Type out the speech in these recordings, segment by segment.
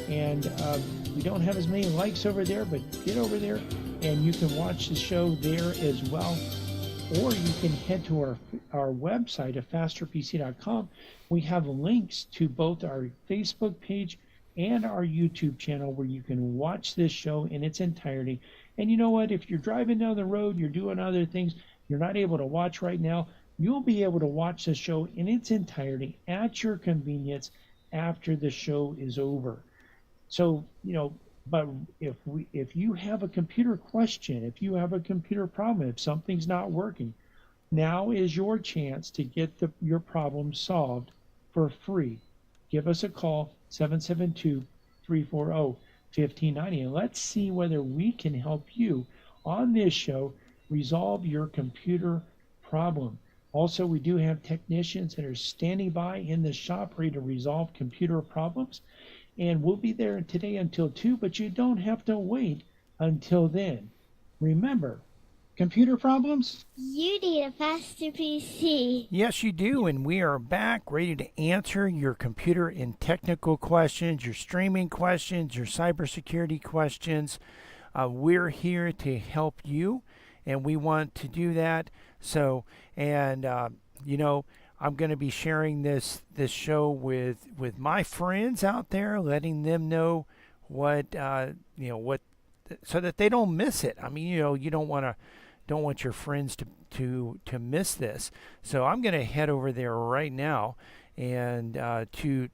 And we don't have as many likes over there, but get over there and you can watch the show there as well. Or you can head to our website at fasterpc.com. We have links to both our Facebook page and our YouTube channel where you can watch this show in its entirety. And you know what? If you're driving down the road, you're doing other things, you're not able to watch right now, you'll be able to watch the show in its entirety at your convenience after the show is over. So, but if you have a computer question, if you have a computer problem, if something's not working, now is your chance to get your problem solved for free. Give us a call, 772-340-1590, and let's see whether we can help you on this show resolve your computer problem. Also, we do have technicians that are standing by in the shop ready to resolve computer problems. And we'll be there today until 2, but you don't have to wait until then. Remember, computer problems? You need a faster PC. Yes, you do, and we are back ready to answer your computer and technical questions, your streaming questions, your cybersecurity questions. We're here to help you, and we want to do that. So, and I'm going to be sharing this show with my friends out there, letting them know what so that they don't miss it. I mean, you don't want your friends to miss this. So I'm going to head over there right now and to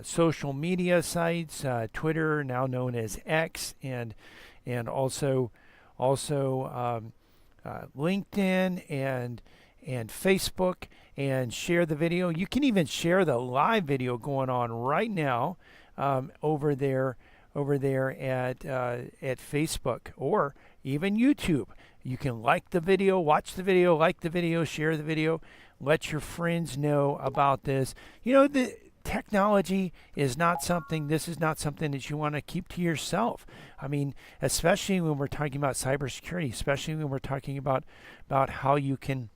social media sites, Twitter, now known as X, and also LinkedIn and Facebook, and share the video. You can even share the live video going on right now over there at Facebook or even YouTube. You can like the video, watch the video, like the video, share the video, let your friends know about this. The technology is not something that you want to keep to yourself. I mean, especially when we're talking about cybersecurity, especially when we're talking about how you can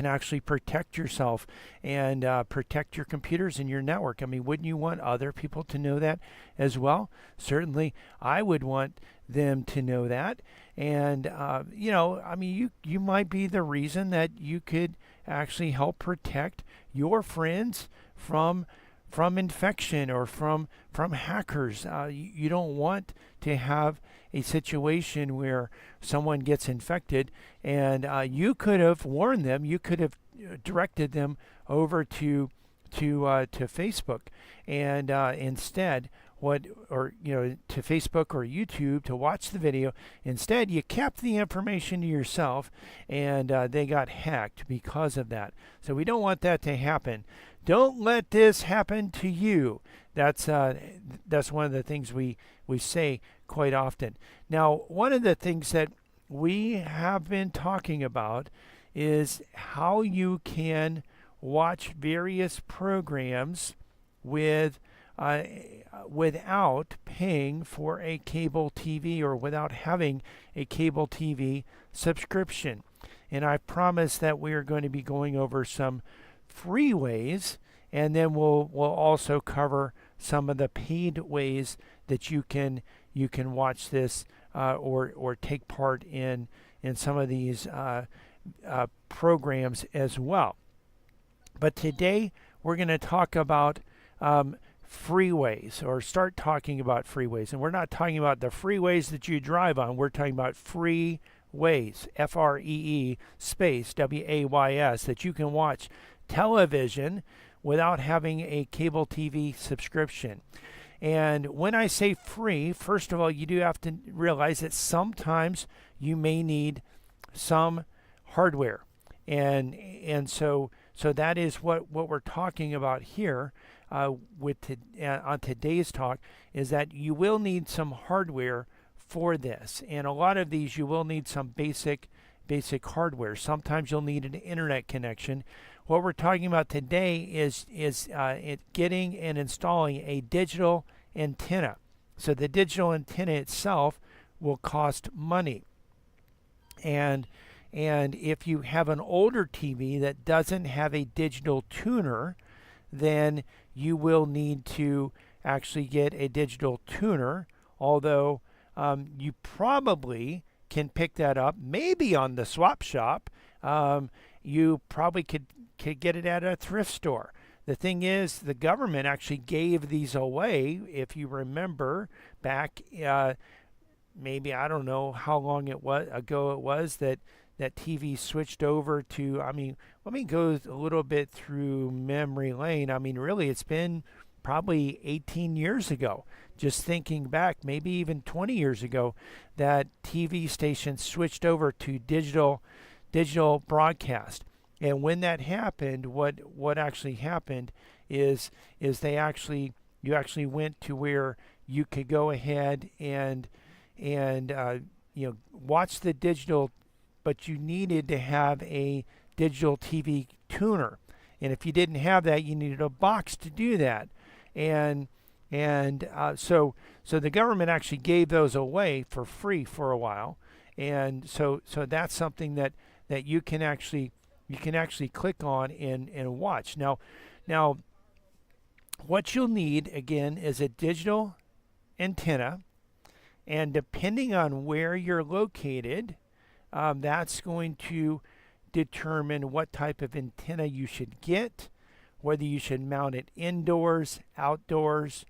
actually protect yourself and protect your computers and your network. I mean, wouldn't you want other people to know that as well? Certainly, I would want them to know that. And, I mean, you might be the reason that you could actually help protect your friends from infection or from hackers. You don't want to have a situation where someone gets infected and you could have warned them, you could have directed them over to Facebook, and instead to Facebook or YouTube to watch the video. Instead, you kept the information to yourself, and they got hacked because of that. So we don't want that to happen. Don't let this happen to you. That's one of the things we say quite often. Now, one of the things that we have been talking about is how you can watch various programs without paying for a cable TV or without having a cable TV subscription. And I promise that we are going to be going over some free ways, and then we'll also cover some of the paid ways that you can watch this or take part in some of these programs as well. But today we're going to talk about freeways, or start talking about freeways. And we're not talking about the freeways that you drive on. We're talking about free ways, Free space WAYS, that you can watch television without having a cable TV subscription. And when I say free, first of all, you do have to realize that sometimes you may need some hardware. And so that is what we're talking about here on today's talk, is that you will need some hardware for this. And a lot of these you will need some basic hardware. Sometimes you'll need an internet connection. What we're talking about today is getting and installing a digital antenna. So the digital antenna itself will cost money. And if you have an older TV that doesn't have a digital tuner, then you will need to actually get a digital tuner, although you probably can pick that up maybe on the swap shop. You probably could get it at a thrift store. The thing is, the government actually gave these away, if you remember, back maybe, I don't know how long ago it was that TV switched over to, I mean, let me go a little bit through memory lane. I mean, really, it's been probably 18 years ago, just thinking back, maybe even 20 years ago, that TV stations switched over to digital broadcast. And when that happened, what actually happened is you actually went to where you could go ahead and watch the digital, but you needed to have a digital TV tuner. And if you didn't have that, you needed a box to do that. And so the government actually gave those away for free for a while. And so that's something that you can actually click on and watch. Now what you'll need again is a digital antenna, and depending on where you're located, that's going to determine what type of antenna you should get, whether you should mount it indoors, outdoors,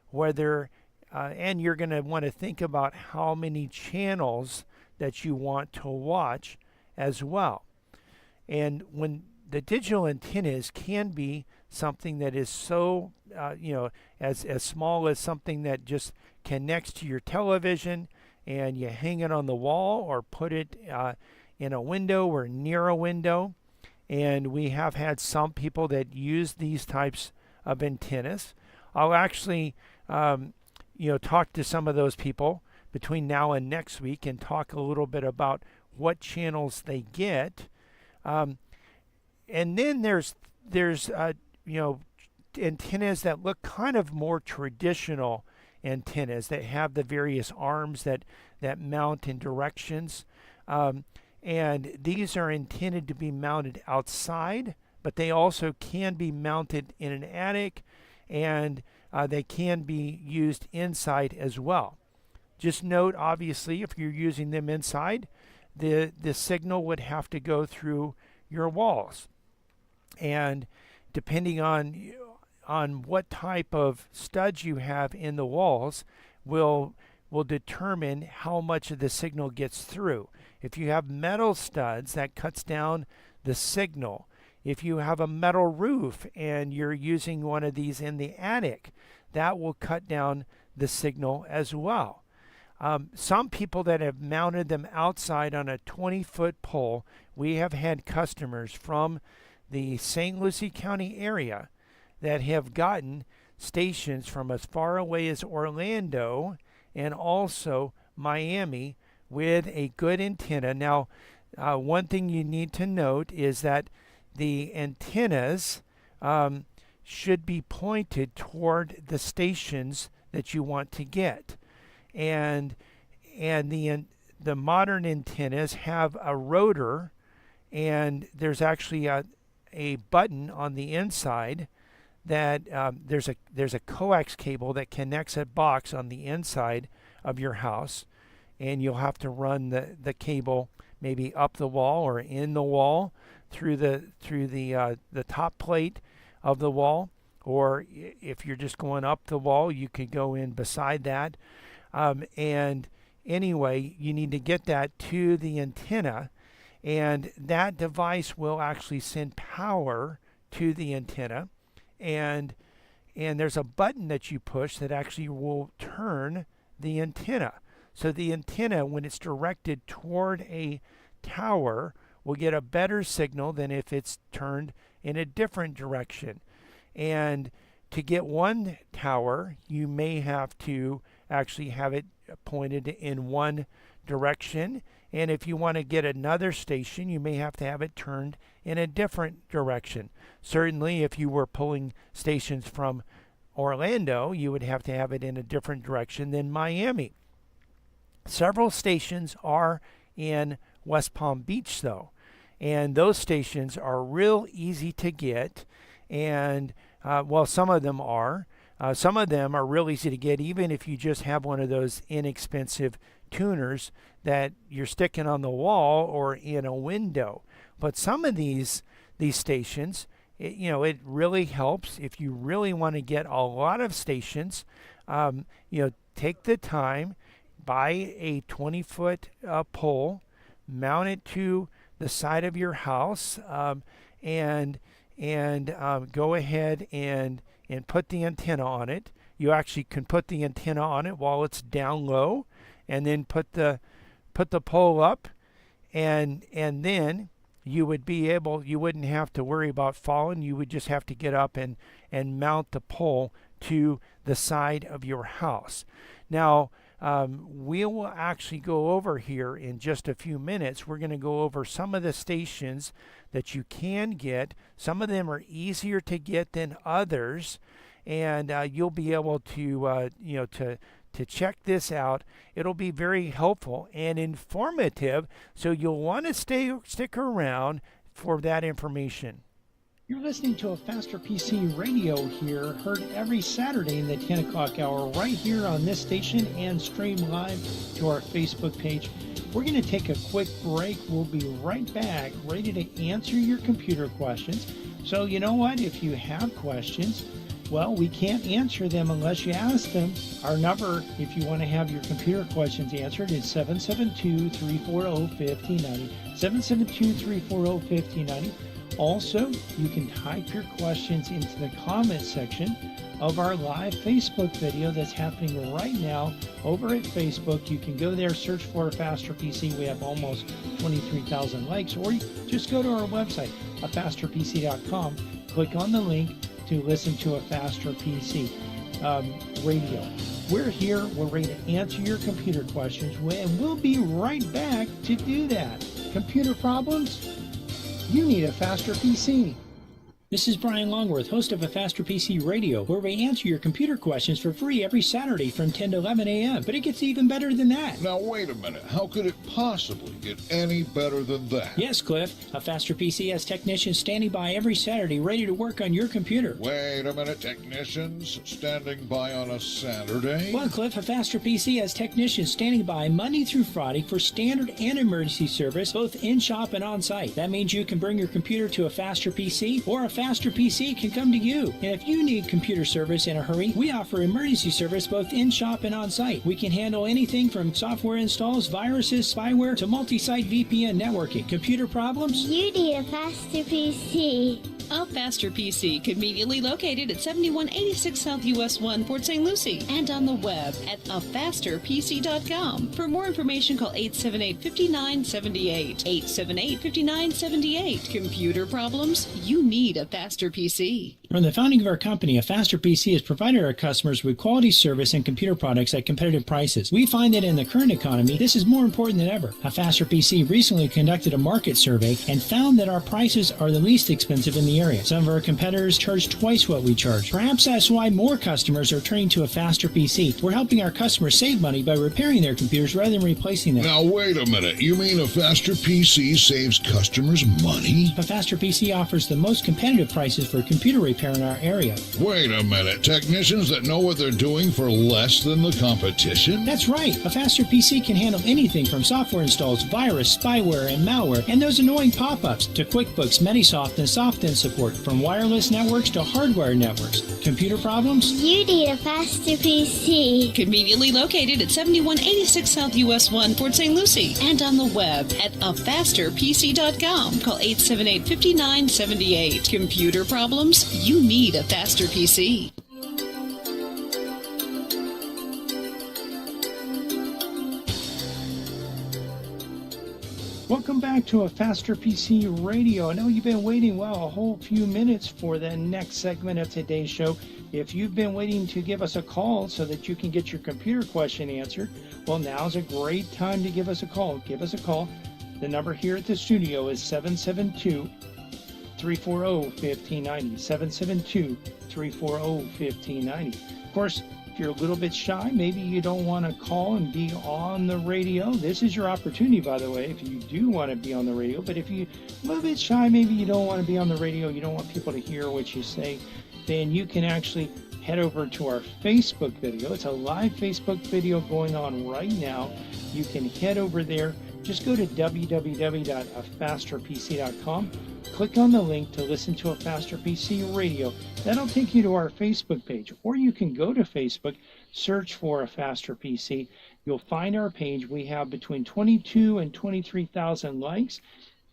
whether and you're going to want to think about how many channels that you want to watch as well. And when the digital antennas can be something that is so, as small as something that just connects to your television and you hang it on the wall or put it in a window or near a window. And we have had some people that use these types of antennas. I'll actually, talk to some of those people between now and next week and talk a little bit about what channels they get. And then there's antennas that look kind of more traditional antennas that have the various arms that mount in directions. And these are intended to be mounted outside, but they also can be mounted in an attic, and they can be used inside as well. Just note, obviously, if you're using them inside, the signal would have to go through your walls. And depending on what type of studs you have in the walls will determine how much of the signal gets through. If you have metal studs, that cuts down the signal. If you have a metal roof and you're using one of these in the attic, that will cut down the signal as well. Some people that have mounted them outside on a 20-foot pole, we have had customers from the St. Lucie County area that have gotten stations from as far away as Orlando and also Miami with a good antenna. Now, one thing you need to note is that the antennas should be pointed toward the stations that you want to get. And the modern antennas have a rotor, and there's actually a button on the inside that there's a coax cable that connects a box on the inside of your house, and you'll have to run the cable maybe up the wall or in the wall through the top plate of the wall, or if you're just going up the wall, you could go in beside that. And anyway, you need to get that to the antenna, and that device will actually send power to the antenna. And there's a button that you push that actually will turn the antenna. So the antenna, when it's directed toward a tower, will get a better signal than if it's turned in a different direction. And to get one tower, you may have to actually have it pointed in one direction. And if you want to get another station, you may have to have it turned in a different direction. Certainly, if you were pulling stations from Orlando, you would have to have it in a different direction than Miami. Several stations are in West Palm Beach, though, and those stations are real easy to get. And some of them are. Some of them are real easy to get, even if you just have one of those inexpensive tuners that you're sticking on the wall or in a window. But some of these stations, it really helps if you really want to get a lot of stations. Take the time, buy a 20-foot pole, mount it to the side of your house, and go ahead and put the antenna on it. You actually can put the antenna on it while it's down low, and then put the pole up, and then you wouldn't have to worry about falling. You would just have to get up and mount the pole to the side of your house. Now, we will actually go over here in just a few minutes. We're going to go over some of the stations that you can get. Some of them are easier to get than others, and you'll be able to check this out. It'll be very helpful and informative, so you'll want to stick around for that information. You're listening to a Faster PC radio here, heard every Saturday in the 10 o'clock hour right here on this station and stream live to our Facebook page. We're going to take a quick break. We'll be right back, ready to answer your computer questions. So you know what? If you have questions, well, we can't answer them unless you ask them. Our number, if you want to have your computer questions answered, is 772-340-5090. 772-340-5090. Also, you can type your questions into the comments section of our live Facebook video that's happening right now over at Facebook. You can go there, search for Faster PC. We have almost 23,000 likes. Or you just go to our website, afasterpc.com. Click on the link to listen to a Faster PC radio. We're here. We're ready to answer your computer questions, and we'll be right back to do that. Computer problems? You need a Faster PC. This is Brian Longworth, host of a Faster PC Radio, where we answer your computer questions for free every Saturday from 10 to 11 a.m. But it gets even better than that. Now, wait a minute. How could it possibly get any better than that? Yes, Cliff. A Faster PC has technicians standing by every Saturday ready to work on your computer. Wait a minute. Technicians standing by on a Saturday? Well, Cliff, a Faster PC has technicians standing by Monday through Friday for standard and emergency service, both in-shop and on-site. That means you can bring your computer to a Faster PC, or a Faster PC can come to you. And if you need computer service in a hurry, we offer emergency service both in-shop and on-site. We can handle anything from software installs, viruses, spyware, to multi-site VPN networking. Computer problems? You need a Faster PC. A Faster PC, conveniently located at 7186 South US 1, Port St. Lucie, and on the web at afasterpc.com. For more information, call 878-5978. 878-5978. Computer problems? You need a Faster PC. From the founding of our company, a Faster PC has provided our customers with quality service and computer products at competitive prices. We find that in the current economy, this is more important than ever. A Faster PC recently conducted a market survey and found that our prices are the least expensive in the area. Some of our competitors charge twice what we charge. Perhaps that's why more customers are turning to a Faster PC. We're helping our customers save money by repairing their computers rather than replacing them. Now, wait a minute. You mean a Faster PC saves customers money? A Faster PC offers the most competitive prices for computer repair in our area. Wait a minute. Technicians that know what they're doing for less than the competition? That's right. A Faster PC can handle anything from software installs, virus, spyware, and malware, and those annoying pop-ups, to QuickBooks, Metisoft, and SoftIn support, from wireless networks to hardware networks. Computer problems? You need a Faster PC. Conveniently located at 7186 South US 1, Port St. Lucie, and on the web at afasterpc.com. Call 878-5978. Computer problems? You need a Faster PC. Welcome back to a Faster PC Radio. I know you've been waiting, a whole few minutes for the next segment of today's show. If you've been waiting to give us a call so that you can get your computer question answered, well, now's a great time to give us a call. Give us a call. The number here at the studio is 772-340-1590. 772-340-1590. Of course, if you're a little bit shy, maybe you don't want to call and be on the radio, this is your opportunity, by the way, if you do want to be on the radio. But if you're a little bit shy, maybe you don't want to be on the radio, you don't want people to hear what you say, then you can actually head over to our Facebook video. It's a live Facebook video going on right now. You can head over there. Just go to www.afasterpc.com. Click on the link to listen to a Faster PC radio. That'll take you to our Facebook page. Or you can go to Facebook, search for a Faster PC. You'll find our page. We have between 22 and 23,000 likes.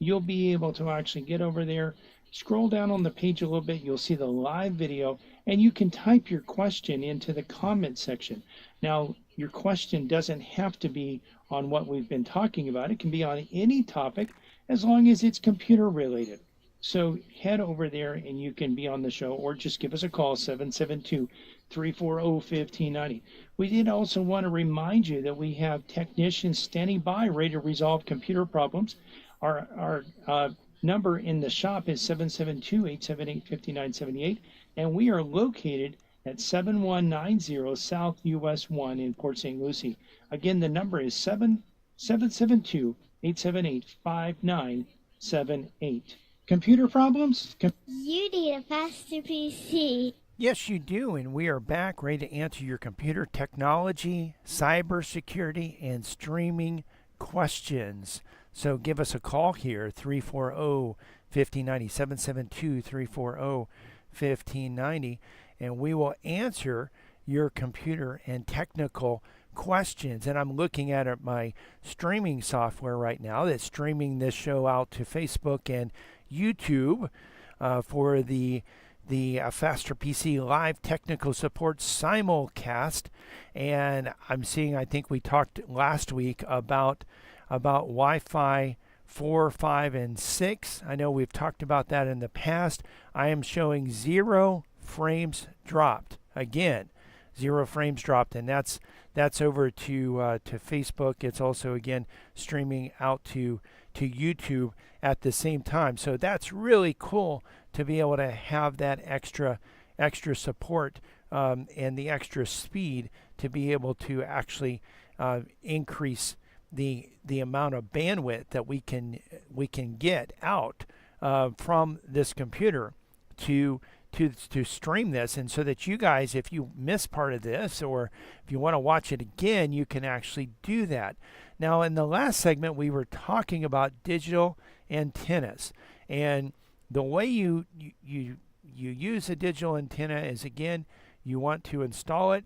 You'll be able to actually get over there, scroll down on the page a little bit. You'll see the live video, and you can type your question into the comment section. Now, your question doesn't have to be on what we've been talking about. It can be on any topic as long as it's computer related. So head over there and you can be on the show, or just give us a call, 772-340-1590. We did also want to remind you that we have technicians standing by ready to resolve computer problems. Our number in the shop is 772-878-5978, and we are located at 7190 South US 1 in Port St. Lucie. Again, the number is 772-878-5978. Computer problems? You need a faster PC. Yes, you do, and we are back ready to answer your computer technology, cybersecurity, and streaming questions. So give us a call here, 340-5090, 772-340-1590, and we will answer your computer and technical questions. And I'm looking at my streaming software right now that's streaming this show out to Facebook and YouTube for the Faster PC Live Technical Support Simulcast. And I'm seeing, I think we talked last week about Wi-Fi 4, 5, and 6. I know we've talked about that in the past. I am showing 0 frames dropped. Again, 0 frames dropped, and that's over to Facebook. It's also, again, streaming out to YouTube at the same time. So that's really cool to be able to have that extra support and the extra speed to be able to actually increase the amount of bandwidth that we can get out from this computer to stream this, and so that you guys, if you miss part of this or if you want to watch it again, you can actually do that. Now, in the last segment, we were talking about digital antennas, and the way you use a digital antenna is, again, you want to install it.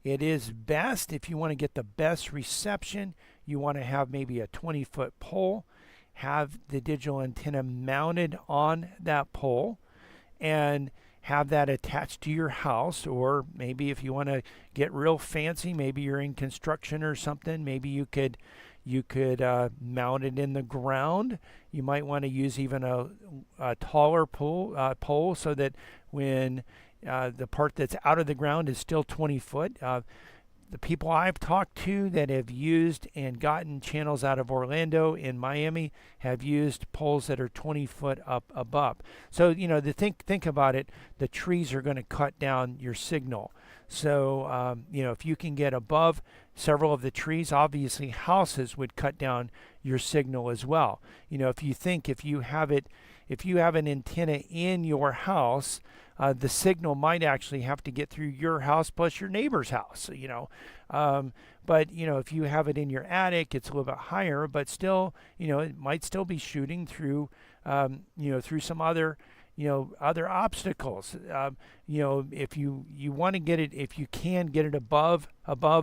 It is best, if you want to get the best reception, you want to have maybe a 20-foot pole, have the digital antenna mounted on that pole, and have that attached to your house. Or maybe if you want to get real fancy, maybe you're in construction or something, maybe you could mount it in the ground. You might want to use even a taller pole so that when the part that's out of the ground is still 20 foot. The people I've talked to that have used and gotten channels out of Orlando in Miami have used poles that are 20 foot up above. So, think about it, the trees are going to cut down your signal. So, if you can get above several of the trees, obviously houses would cut down your signal as well. If you have an antenna in your house, the signal might actually have to get through your house plus your neighbor's house, but if you have it in your attic, it's a little bit higher, but still, it might still be shooting through, through some other obstacles. If you want to get it, if you can get it above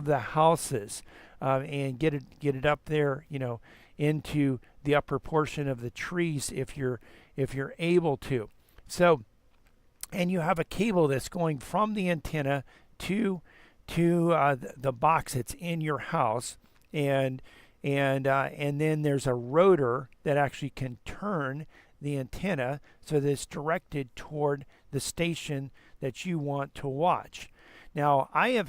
the houses, and get it up there, into the upper portion of the trees, if you're able to. So, and you have a cable that's going from the antenna to the box that's in your house, and then there's a rotor that actually can turn the antenna so that it's directed toward the station that you want to watch. Now, I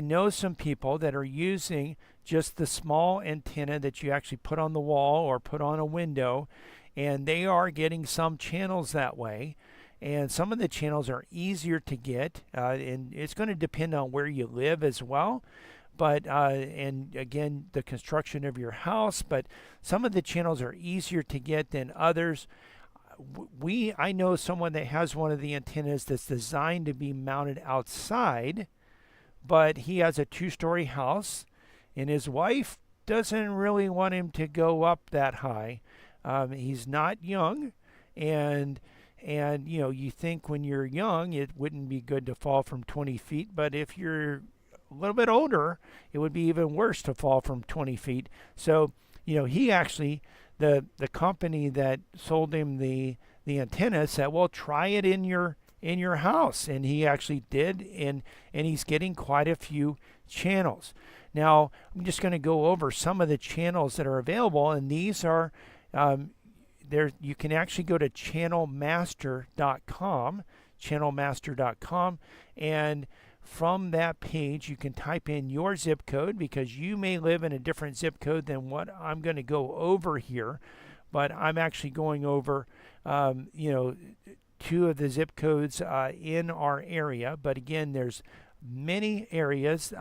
know some people that are using just the small antenna that you actually put on the wall or put on a window, and they are getting some channels that way. And some of the channels are easier to get, and it's going to depend on where you live as well. But and again, the construction of your house. But some of the channels are easier to get than others. I know someone that has one of the antennas that's designed to be mounted outside, but he has a 2-story house, and his wife doesn't really want him to go up that high. He's not young, and you think when you're young it wouldn't be good to fall from 20 feet, but if you're a little bit older, it would be even worse to fall from 20 feet. So, he actually, the company that sold him the antenna said, well, try it in your house, and he actually did, and he's getting quite a few channels. Now, I'm just going to go over some of the channels that are available, and these are there. You can actually go to channelmaster.com, and from that page you can type in your zip code, because you may live in a different zip code than what I'm going to go over here, but I'm actually going over 2 of the zip codes in our area. But again, there's many areas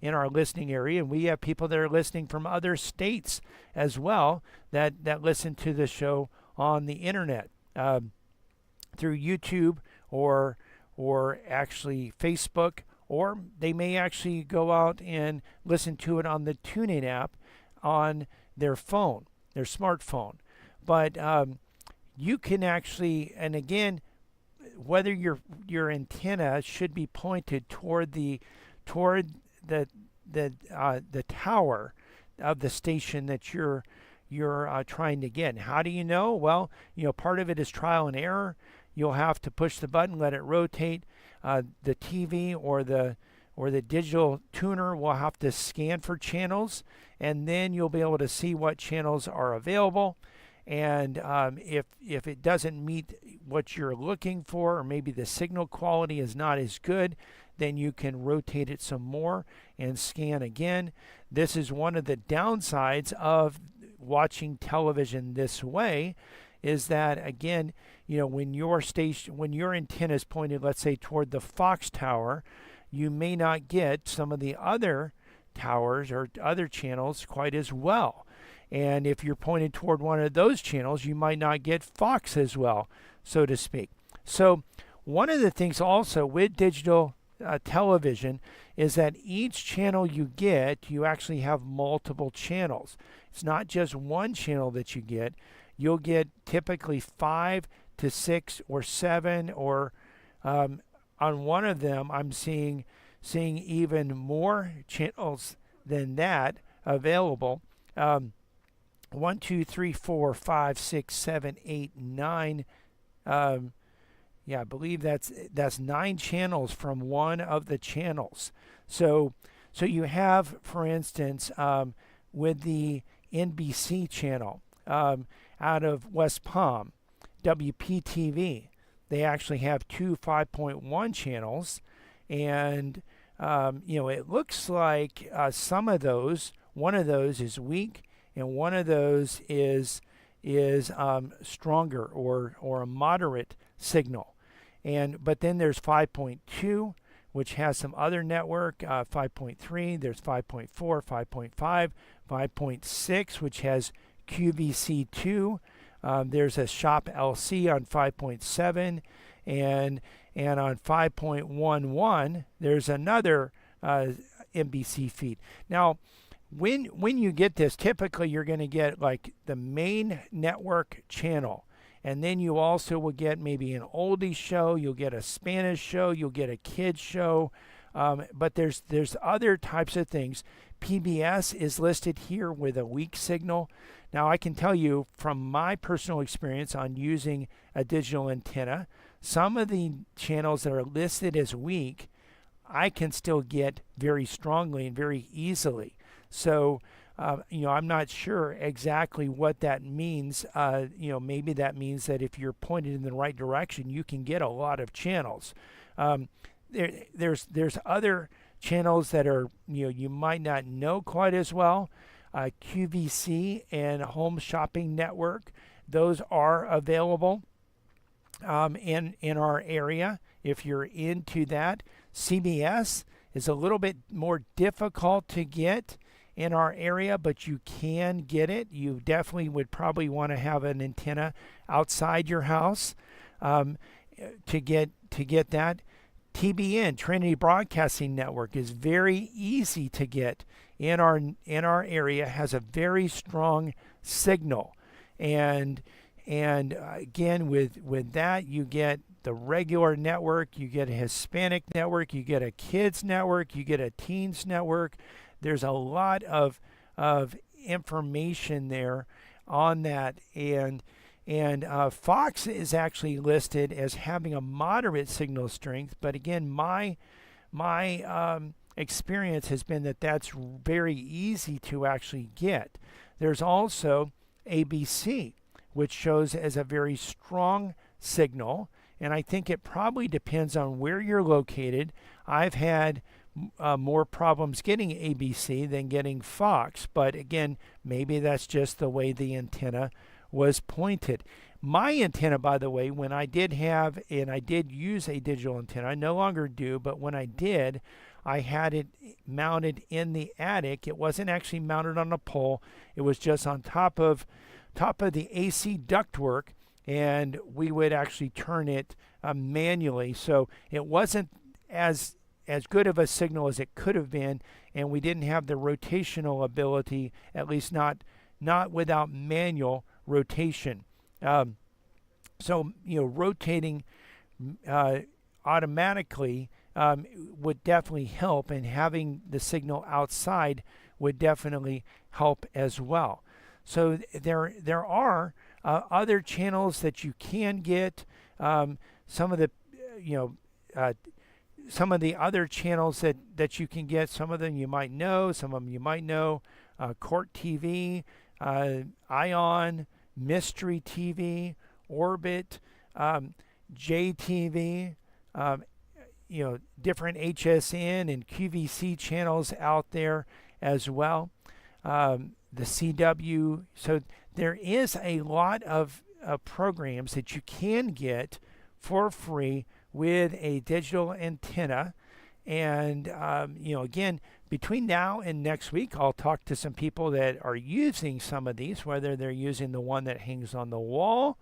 in our listening area, and we have people that are listening from other states as well that listen to the show on the internet through YouTube or actually Facebook, or they may actually go out and listen to it on the TuneIn app on their phone, their smartphone. But you can actually, and again, whether your antenna should be pointed toward the tower of the station that you're trying to get. And how do you know? Well, part of it is trial and error. You'll have to push the button, let it rotate. The TV or the digital tuner will have to scan for channels, and then you'll be able to see what channels are available. And if it doesn't meet what you're looking for, or maybe the signal quality is not as good, then you can rotate it some more and scan again. This is one of the downsides of watching television this way, is that, again, when your antenna is pointed, let's say, toward the Fox tower, you may not get some of the other towers or other channels quite as well. And if you're pointed toward one of those channels, you might not get Fox as well, so to speak. So one of the things also with digital television is that each channel you get, you actually have multiple channels. It's not just one channel that you get. You'll get typically 5 to 6 or 7, or on one of them I'm seeing even more channels than that available. 1, 2, 3, 4, 5, 6, 7, 8, 9. I believe that's 9 channels from one of the channels. So you have, for instance, with the NBC channel out of West Palm, WPTV, they actually have 2 5.1 channels, and it looks like some of those, one of those is weak, and one of those is stronger or a moderate signal. But then there's 5.2, which has some other network, 5.3, there's 5.4, 5.5, 5.6, which has QVC2. There's a Shop LC on 5.7, and on 5.11 there's another NBC feed. Now, when you get this, typically you're going to get like the main network channel, and then you also will get maybe an oldie show, you'll get a Spanish show, you'll get a kids show, but there's other types of things. PBS is listed here with a weak signal. Now, I can tell you from my personal experience on using a digital antenna, some of the channels that are listed as weak, I can still get very strongly and very easily. So, I'm not sure exactly what that means. Maybe that means that if you're pointed in the right direction, you can get a lot of channels. There's other channels that are, you might not know quite as well. QVC and Home Shopping Network, those are available in our area if you're into that. CBS is a little bit more difficult to get, in our area, but you can get it. You definitely would probably want to have an antenna outside your house to get that. TBN, Trinity Broadcasting Network, is very easy to get in our area. Has a very strong signal, and again with that you get the regular network, you get a Hispanic network, you get a kids network, you get a teens network. There's a lot of information there on that, and Fox is actually listed as having a moderate signal strength, but again, my experience has been that that's very easy to actually get. There's also ABC, which shows as a very strong signal, and I think it probably depends on where you're located. I've had more problems getting ABC than getting Fox, but again, maybe that's just the way the antenna was pointed. My antenna, by the way, when I did have, and I did use a digital antenna, I no longer do, but when I did, I had it mounted in the attic. It wasn't actually mounted on a pole. It was just on top of the AC ductwork, and we would actually turn it manually. So it wasn't as good of a signal as it could have been, and we didn't have the rotational ability, at least not without manual rotation. So rotating automatically would definitely help, and having the signal outside would definitely help as well. So there are other channels that you can get. Some of the other channels that you can get. Some of them you might know. Some of them you might know. Court TV, Ion, Mystery TV, Orbit, JTV, different HSN and QVC channels out there as well. The CW. So there is a lot of programs that you can get for free with a digital antenna. And, again, between now and next week, I'll talk to some people that are using some of these, whether they're using the one that hangs on the wall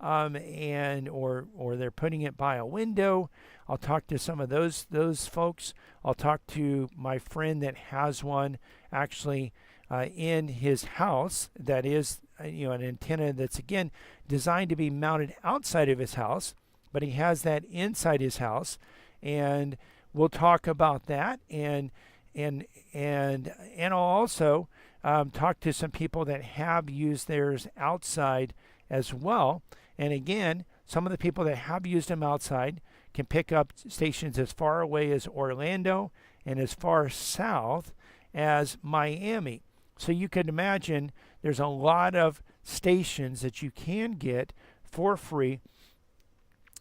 or they're putting it by a window. I'll talk to some of those folks. I'll talk to my friend that has one actually in his house that is an antenna that's, again, designed to be mounted outside of his house, but he has that inside his house, and we'll talk about that, and I'll also talk to some people that have used theirs outside as well. And again, some of the people that have used them outside can pick up stations as far away as Orlando and as far south as Miami. So you can imagine there's a lot of stations that you can get for free.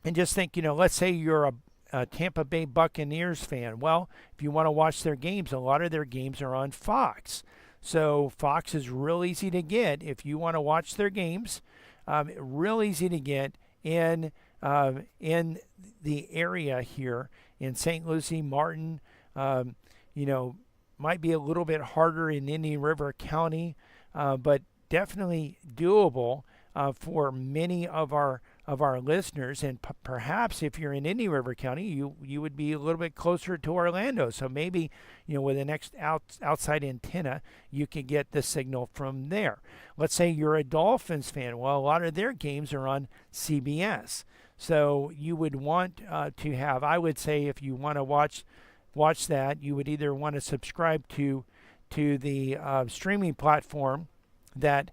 And just think, let's say you're a Tampa Bay Buccaneers fan. Well, if you want to watch their games, a lot of their games are on Fox. So Fox is real easy to get if you want to watch their games. Real easy to get in the area here in St. Lucie, Martin. Might be a little bit harder in Indian River County, but definitely doable for many of our listeners. And perhaps if you're in Indian River County, you would be a little bit closer to Orlando. So maybe with the next outside antenna, you could get the signal from there. Let's say you're a Dolphins fan. Well, a lot of their games are on CBS. So you would want to have, I would say, if you want to watch that, you would either want to subscribe to the streaming platform that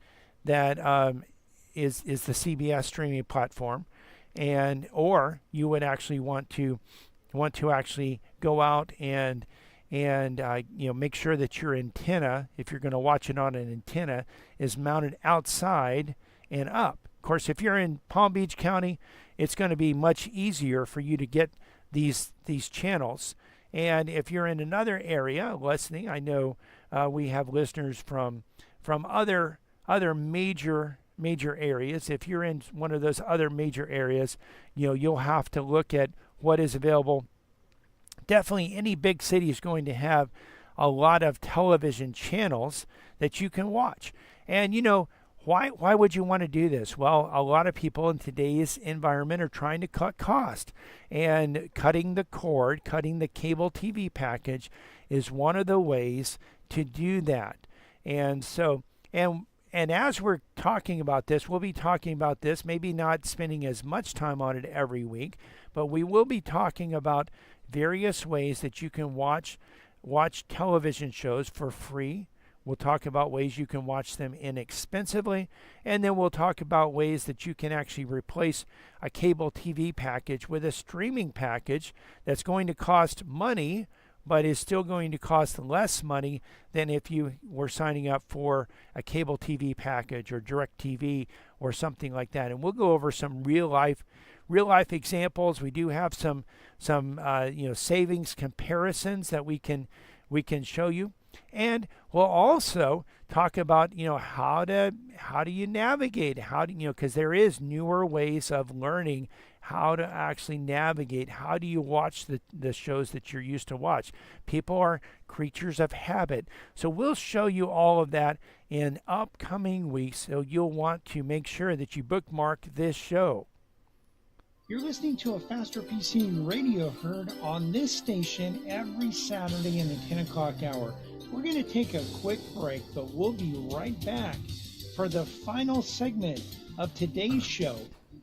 is the CBS streaming platform, or you would actually want to actually go out and make sure that your antenna, if you're going to watch it on an antenna, is mounted outside and up. Of course, if you're in Palm Beach County, it's going to be much easier for you to get these channels. And if you're in another area listening, I know we have listeners from other major areas. If you're in one of those other major areas, you'll have to look at what is available. Definitely any big city is going to have a lot of television channels that you can watch. And why would you want to do this? Well, a lot of people in today's environment are trying to cut cost, and cutting the cord, cutting the cable TV package is one of the ways to do that. And so, and as we're talking about this, we'll be talking about this, maybe not spending as much time on it every week, but we will be talking about various ways that you can watch television shows for free. We'll talk about ways you can watch them inexpensively, and then we'll talk about ways that you can actually replace a cable TV package with a streaming package that's going to cost money, but is still going to cost less money than if you were signing up for a cable TV package or DirecTV or something like that. And we'll go over some real life examples. We do have some savings comparisons that we can show you. And we'll also talk about, how do you navigate, because there is newer ways of learning how to actually navigate. How do you watch the shows that you're used to watch? People are creatures of habit. So we'll show you all of that in upcoming weeks. So you'll want to make sure that you bookmark this show. You're listening to a Faster PC radio heard on this station every Saturday in the 10 o'clock hour. We're going to take a quick break, but we'll be right back for the final segment of today's show.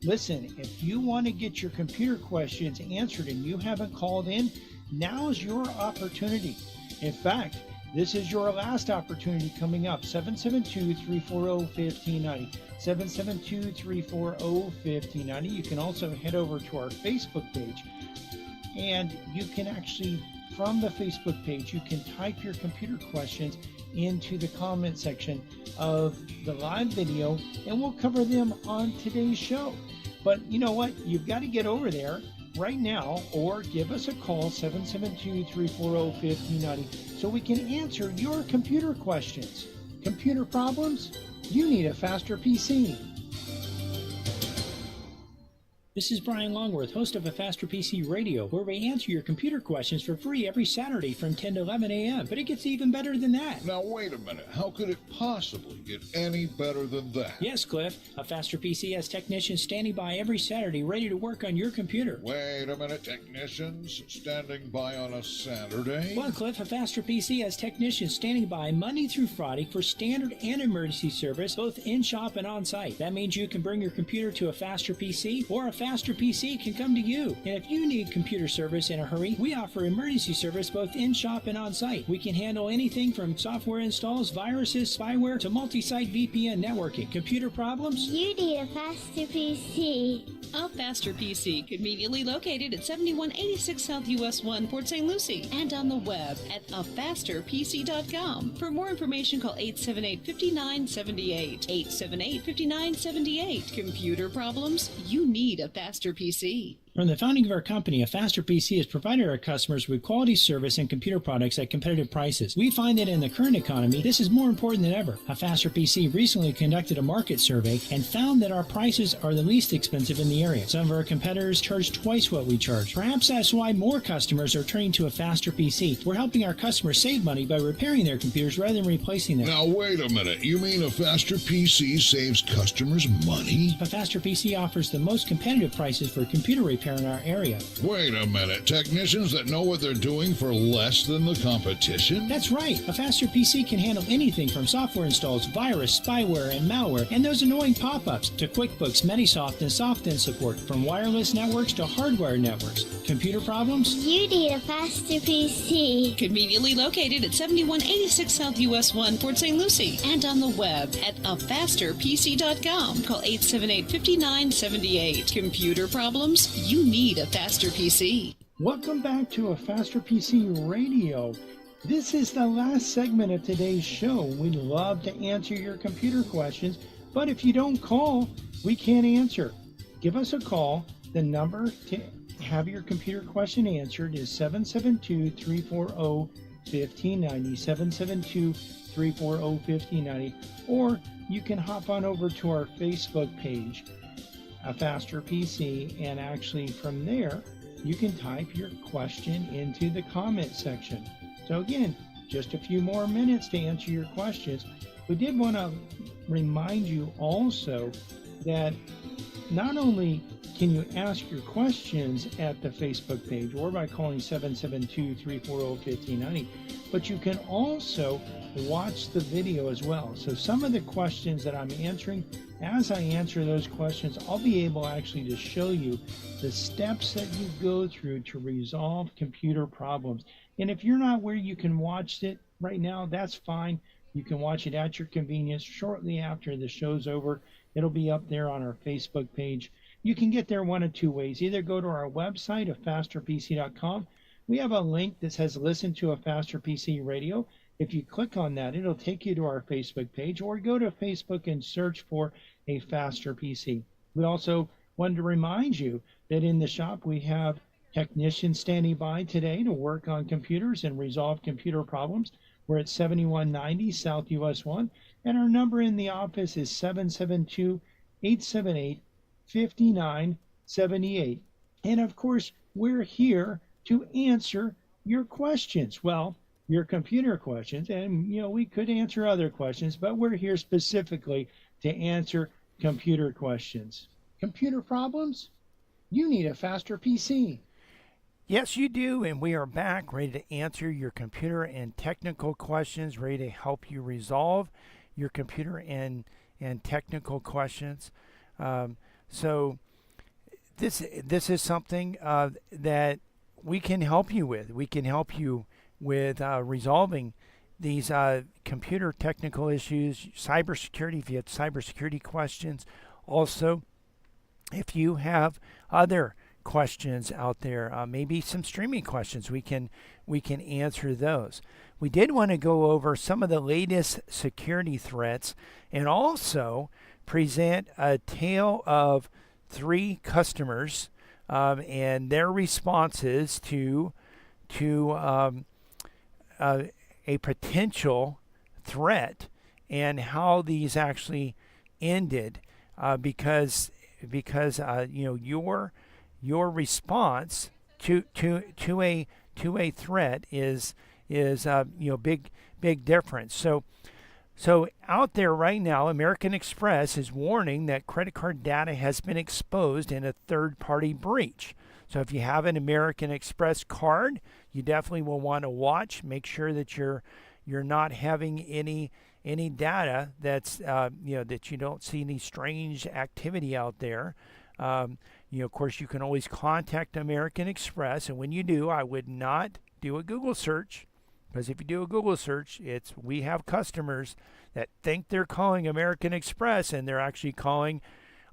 Listen, if you want to get your computer questions answered and you haven't called in, now's your opportunity. In fact, this is your last opportunity coming up. 772-340-1590. 772-340-1590. You can also head over to our Facebook page, and you can actually, from the Facebook page, you can type your computer questions into the comment section of the live video, and we'll cover them on today's show. But you know what? You've got to get over there right now, or give us a call, 772-340-1590, so we can answer your computer questions. Computer problems? You need a Faster PC. This is Brian Longworth, host of A Faster PC Radio, where we answer your computer questions for free every Saturday from 10 to 11 a.m. But it gets even better than that. Now, wait a minute. How could it possibly get any better than that? Yes, Cliff. A Faster PC has technicians standing by every Saturday ready to work on your computer. Wait a minute. Technicians standing by on a Saturday? Well, Cliff, A Faster PC has technicians standing by Monday through Friday for standard and emergency service, both in-shop and on-site. That means you can bring your computer to A Faster PC, or A Faster PC can come to you. And if you need computer service in a hurry, we offer emergency service both in-shop and on-site. We can handle anything from software installs, viruses, spyware, to multi-site VPN networking. Computer problems? You need a Faster PC. A Faster PC, conveniently located at 7186 South US 1, Port St. Lucie, and on the web at afasterpc.com. For more information, call 878-5978. 878-5978. Computer problems? You need a Faster PC. From the founding of our company, A Faster PC has provided our customers with quality service and computer products at competitive prices. We find that in the current economy, this is more important than ever. A Faster PC recently conducted a market survey and found that our prices are the least expensive in the area. Some of our competitors charge twice what we charge. Perhaps that's why more customers are turning to A Faster PC. We're helping our customers save money by repairing their computers rather than replacing them. Now, wait a minute. You mean A Faster PC saves customers money? A Faster PC offers the most competitive prices for computer repair in our area. Wait a minute. Technicians that know what they're doing for less than the competition? That's right. A Faster PC can handle anything from software installs, virus, spyware, and malware, and those annoying pop-ups, to QuickBooks, Metisoft, and SoftIn support, from wireless networks to hardware networks. Computer problems? You need a Faster PC. Conveniently located at 7186 South US 1, Port St. Lucie, and on the web at afasterpc.com. Call 878-5978. Computer problems? You need a Faster PC. Welcome back to a Faster PC Radio. This is the last segment of today's show. We'd love to answer your computer questions, but if you don't call, we can't answer. Give us a call. The number to have your computer question answered is 772-340-1590, 772-340-1590, or you can hop on over to our Facebook page, A Faster PC, and actually from there, you can type your question into the comment section. So again, just a few more minutes to answer your questions. We did want to remind you also that not only can you ask your questions at the Facebook page or by calling 772-340-1590, but you can also watch the video as well. So some of the questions that I'm answering, as I answer those questions, I'll be able actually to show you the steps that you go through to resolve computer problems. And if you're not where you can watch it right now, that's fine. You can watch it at your convenience shortly after the show's over. It'll be up there on our Facebook page. You can get there one of two ways. Either go to our website at fasterpc.com. We have a link that says listen to a Faster PC radio. If you click on that, it'll take you to our Facebook page, or go to Facebook and search for a Faster PC. We also wanted to remind you that in the shop we have technicians standing by today to work on computers and resolve computer problems. We're at 7190 South US 1, and our number in the office is 772-878-5978. And of course, we're here to answer your questions. Well, your computer questions, and we could answer other questions, but we're here specifically to answer computer questions. Computer problems? You need a Faster PC. Yes, you do, and we are back ready to answer your computer and technical questions, ready to help you resolve your computer and technical questions. So this is something that we can help you with. We can help you with resolving these computer technical issues, cybersecurity, if you have cybersecurity questions. Also, if you have other questions out there, maybe some streaming questions, we can answer those. We did want to go over some of the latest security threats and also present a tale of 3 customers and their responses to a potential threat and how these actually ended, because your response to a threat is big difference. So out there right now, American Express is warning that credit card data has been exposed in a third-party breach. So if you have an American Express card, you definitely will want to watch. Make sure that you're not having any data that's that you don't see any strange activity out there. Of course, you can always contact American Express, and when you do, I would not do a Google search, because if you do a Google search, we have customers that think they're calling American Express and they're actually calling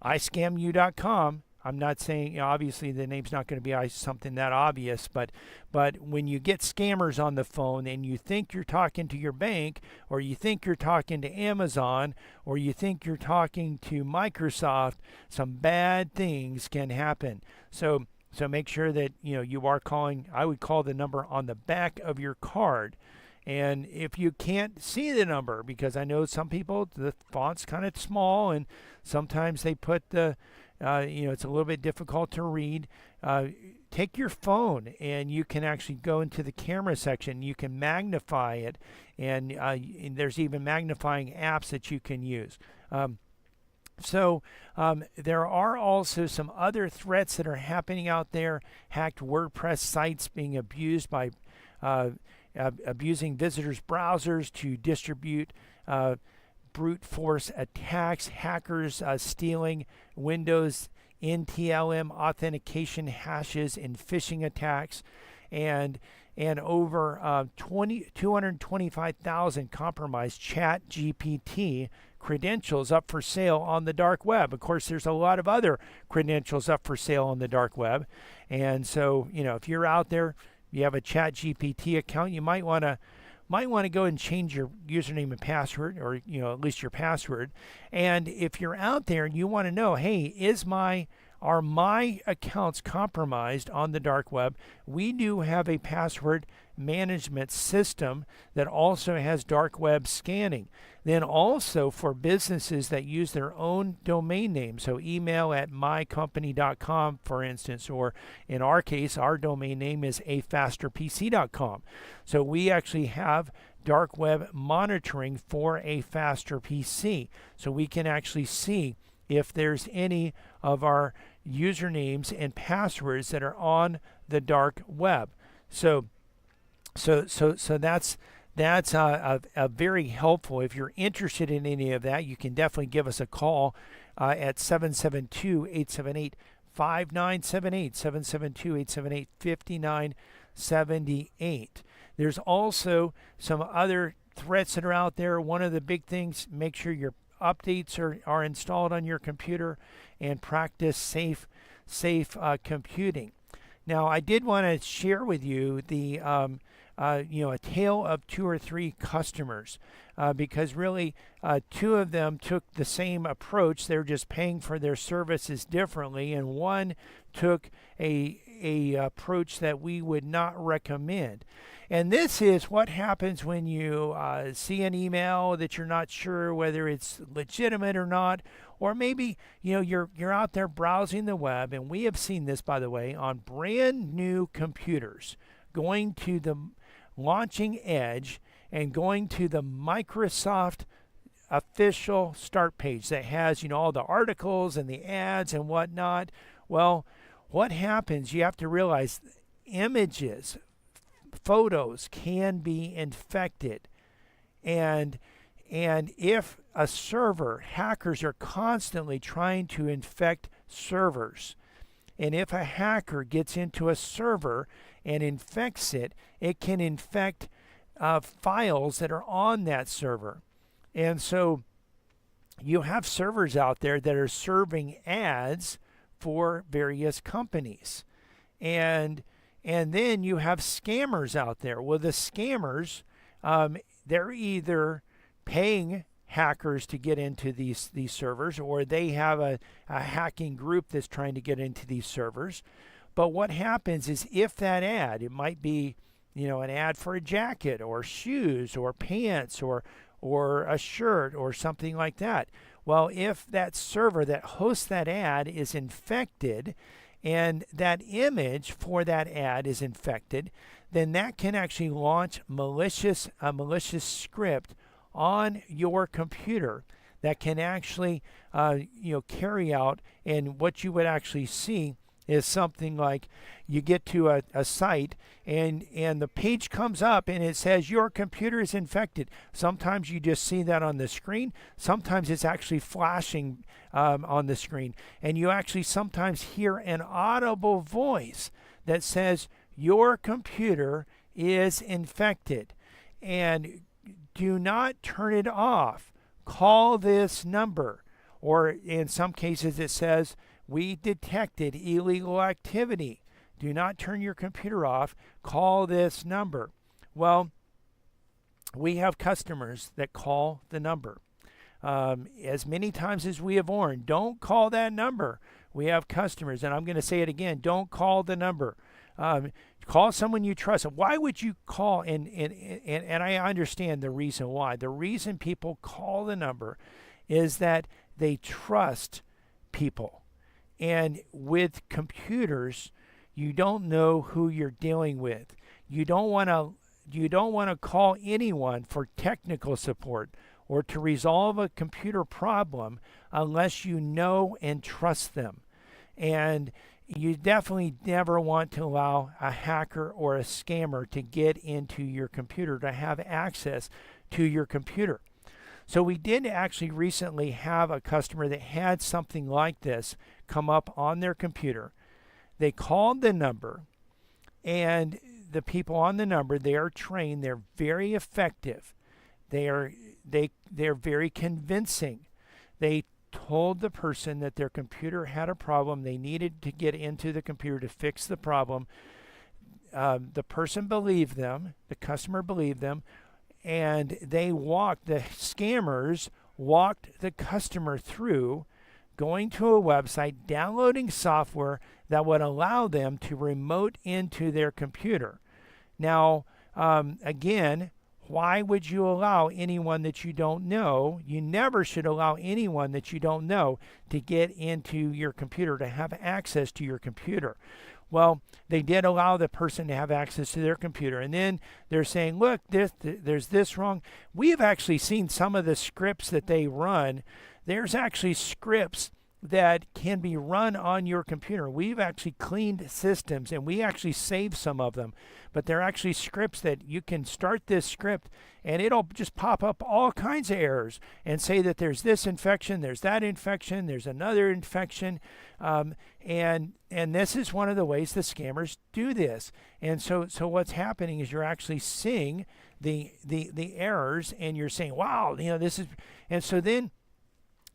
iscamu.com. I'm not saying, obviously the name's not going to be something that obvious, but when you get scammers on the phone and you think you're talking to your bank, or you think you're talking to Amazon, or you think you're talking to Microsoft, some bad things can happen. So make sure that you are calling. I would call the number on the back of your card. And if you can't see the number, because I know some people, the font's kind of small, and sometimes they put it's a little bit difficult to read. Take your phone and you can actually go into the camera section. You can magnify it, and there's even magnifying apps that you can use. So there are also some other threats that are happening out there. Hacked WordPress sites being abused by abusing visitors' browsers to distribute brute force attacks, hackers stealing Windows NTLM authentication hashes in phishing attacks, and over 225,000 compromised ChatGPT credentials up for sale on the dark web. Of course, there's a lot of other credentials up for sale on the dark web, and so if you're out there, you have a ChatGPT account, you might want to go and change your username and password, or at least your password. And if you're out there and you want to know, hey, are my accounts compromised on the dark web, we do have a password management system that also has dark web scanning. Then also for businesses that use their own domain name, so email at mycompany.com, for instance, or in our case, our domain name is afasterpc.com. So we actually have dark web monitoring for a Faster PC. So we can actually see if there's any of our usernames and passwords that are on the dark web. So that's a very helpful. If you're interested in any of that, you can definitely give us a call at 772-878-5978, 772-878-5978. There's also some other threats that are out there. One of the big things, make sure your updates are installed on your computer, and practice safe computing. Now, I did want to share with you the a tale of 2 or 3 customers, because really 2 of them took the same approach. They're just paying for their services differently, and one took a approach that we would not recommend. And this is what happens when you see an email that you're not sure whether it's legitimate or not, or maybe you're out there browsing the web, and we have seen this, by the way, on brand new computers, going to the launching Edge and going to the Microsoft official start page that has all the articles and the ads and whatnot. Well, what happens? You have to realize images, photos can be infected, and if a server, hackers are constantly trying to infect servers, and if a hacker gets into a server and infects it, it can infect files that are on that server. And so you have servers out there that are serving ads for various companies, and then you have scammers out there. Well, the scammers, they're either paying hackers to get into these servers, or they have a hacking group that's trying to get into these servers. But what happens is, if that ad, it might be an ad for a jacket or shoes or pants or a shirt or something like that. Well, if that server that hosts that ad is infected, and that image for that ad is infected, then that can actually launch a malicious script on your computer that can actually carry out. And what you would actually see is something like, you get to a site, and the page comes up and it says your computer is infected. Sometimes you just see that on the screen. Sometimes it's actually flashing on the screen, and you actually sometimes hear an audible voice that says your computer is infected, and do not turn it off. Call this number. Or in some cases it says, we detected illegal activity. Do not turn your computer off. Call this number. Well, we have customers that call the number. As many times as we have warned, don't call that number. We have customers, and I'm going to say it again, don't call the number. Call someone you trust. Why would you call? And I understand the reason why. The reason people call the number is that they trust people. And with computers, you don't know who you're dealing with. You don't want to call anyone for technical support or to resolve a computer problem unless you know and trust them. And you definitely never want to allow a hacker or a scammer to get into your computer, to have access to your computer. So we did actually recently have a customer that had something like this come up on their computer. They called the number, and the people on the number, they are trained, they're very effective. They're very convincing. They told the person that their computer had a problem. They needed to get into the computer to fix the problem. The person believed them, the customer believed them, and the scammers walked the customer through going to a website, downloading software that would allow them to remote into their computer. Now, again, why would you allow anyone that you don't know? You never should allow anyone that you don't know to get into your computer, to have access to your computer. Well, they did allow the person to have access to their computer. And then they're saying, look, there's this wrong. We have actually seen some of the scripts that they run. There's actually scripts that can be run on your computer. We've actually cleaned systems and we actually saved some of them. But they're actually scripts that you can start this script and it'll just pop up all kinds of errors and say that there's this infection, there's that infection, there's another infection. And this is one of the ways the scammers do this. And so what's happening is you're actually seeing the errors and you're saying, wow, this is, and so then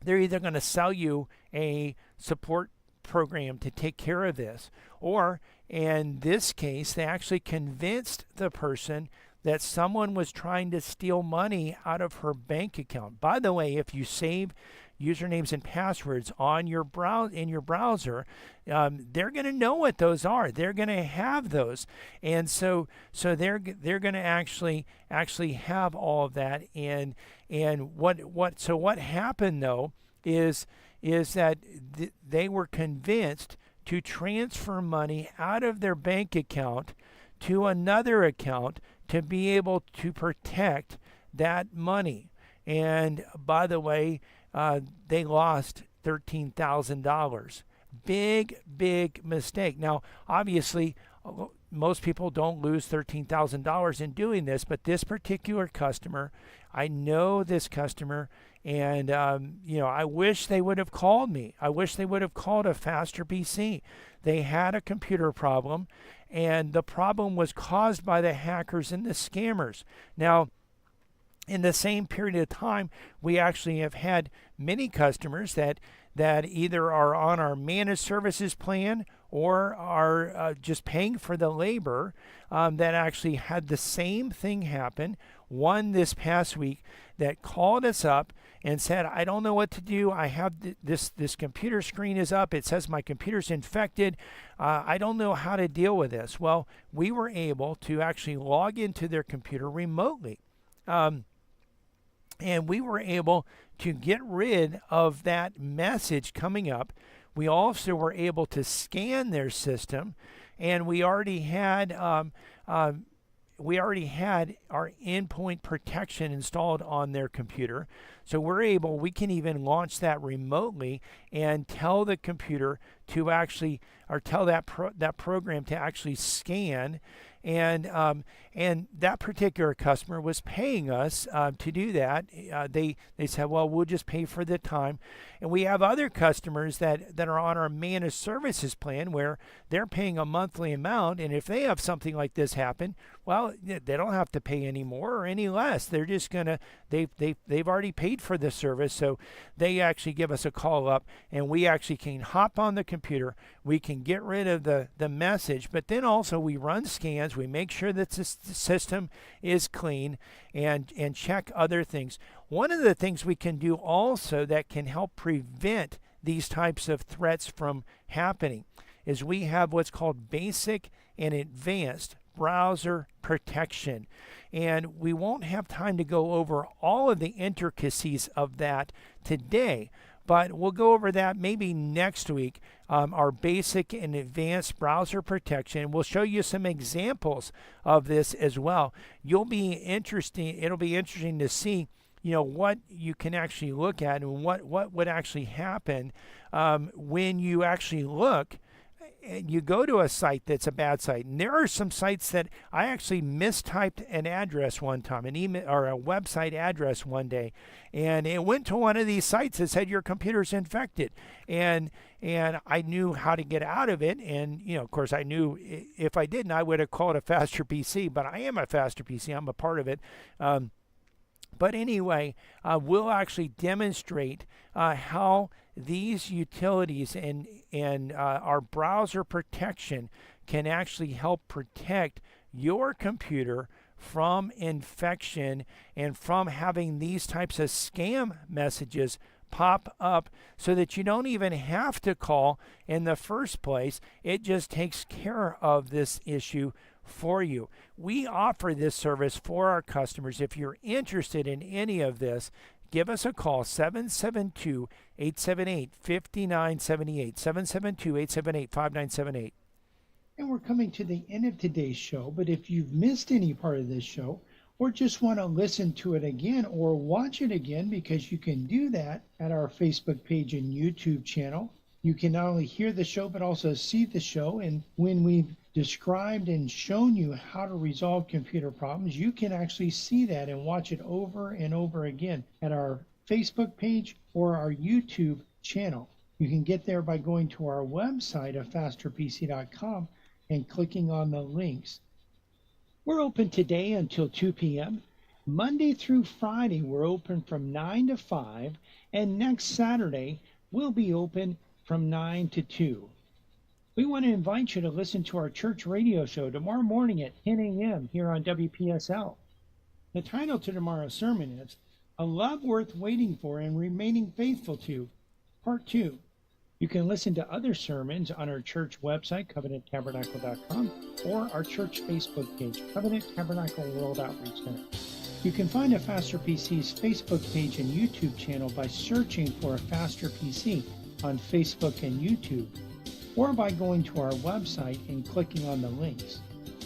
they're either going to sell you a support program to take care of this, or in this case, they actually convinced the person that someone was trying to steal money out of her bank account. By the way, if you save usernames and passwords on your browser, they're going to know what those are. They're going to have those, and so they're going to actually have all of that. And what happened though is that they were convinced to transfer money out of their bank account to another account to be able to protect that money. And by the way, they lost $13,000. Big mistake. Now, obviously, most people don't lose $13,000 in doing this, but this particular customer, I know this customer, and I wish they would have called me. I wish they would have called a Faster PC. They had a computer problem, and the problem was caused by the hackers and the scammers. Now, in the same period of time, we actually have had many customers that either are on our managed services plan or are just paying for the labor that actually had the same thing happen. One this past week that called us up and said, I don't know what to do. I have this computer screen is up. It says my computer's infected. I don't know how to deal with this. Well, we were able to actually log into their computer remotely. And we were able to get rid of that message coming up. We also were able to scan their system, and we already had our endpoint protection installed on their computer. So we can even launch that remotely and tell the computer to actually, or tell that program to actually scan. And that particular customer was paying us to do that. They said, well, we'll just pay for the time. And we have other customers that are on our managed services plan where they're paying a monthly amount. And if they have something like this happen, well, they don't have to pay any more or any less. They're just gonna they've already paid for the service, so they actually give us a call up, and we actually can hop on the computer. We can get rid of the message, but then also we run scans. We make sure that the system is clean and check other things. One of the things we can do also that can help prevent these types of threats from happening is we have what's called basic and advanced browser protection. And we won't have time to go over all of the intricacies of that today, but we'll go over that maybe next week, our basic and advanced browser protection. We'll show you some examples of this as well. It'll be interesting to see what you can actually look at and what would actually happen when you actually look and you go to a site that's a bad site. And there are some sites that I actually mistyped an address one time, an email or a website address one day, and it went to one of these sites that said your computer's infected. And I knew how to get out of it, and of course I knew if I didn't, I would have called a Faster PC. But I am a Faster PC. I'm a part of it. But anyway, we'll actually demonstrate how these utilities and our browser protection can actually help protect your computer from infection and from having these types of scam messages pop up, so that you don't even have to call in the first place. It just takes care of this issue for you. We offer this service for our customers. If you're interested in any of this, give us a call, 772-878-5978, 772-878-5978. And we're coming to the end of today's show, but if you've missed any part of this show or just want to listen to it again or watch it again, because you can do that at our Facebook page and YouTube channel. You can not only hear the show, but also see the show. And when we've described and shown you how to resolve computer problems, you can actually see that and watch it over and over again at our Facebook page or our YouTube channel. You can get there by going to our website at fasterpc.com and clicking on the links. We're open today until 2 p.m. Monday through Friday, we're open from 9 to 5, and next Saturday, we'll be open from 9 to 2. We want to invite you to listen to our church radio show tomorrow morning at 10 a.m. here on WPSL. The title to tomorrow's sermon is A Love Worth Waiting For and Remaining Faithful To, Part 2. You can listen to other sermons on our church website, covenanttabernacle.com, or our church Facebook page, Covenant Tabernacle World Outreach Center. You can find a Faster PC's Facebook page and YouTube channel by searching for a Faster PC on Facebook and YouTube, or by going to our website and clicking on the links.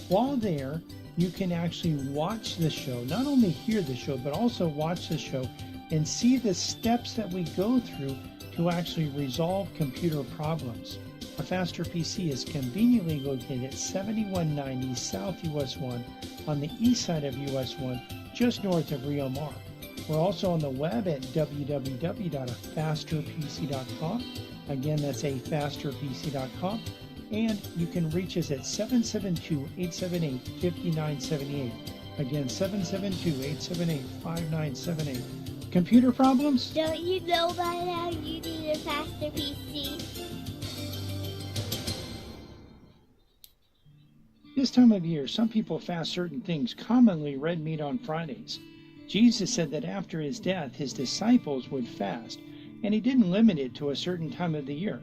While there, you can actually watch the show, not only hear the show, but also watch the show and see the steps that we go through to actually resolve computer problems. A Faster PC is conveniently located at 7190 South US 1 on the east side of US 1, just north of Rio Mar. We're also on the web at www.afasterpc.com. Again, that's afasterpc.com. And you can reach us at 772-878-5978. Again, 772-878-5978. Computer problems? Don't you know by now you need a faster PC? This time of year, some people fast certain things, commonly red meat on Fridays. Jesus said that after his death, his disciples would fast, and he didn't limit it to a certain time of the year.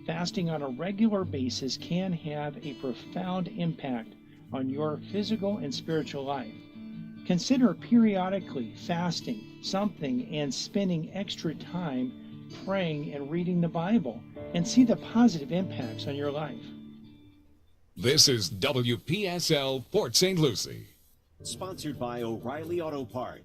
Fasting on a regular basis can have a profound impact on your physical and spiritual life. Consider periodically fasting something and spending extra time praying and reading the Bible, and see the positive impacts on your life. This is WPSL Port St. Lucie. Sponsored by O'Reilly Auto Parts.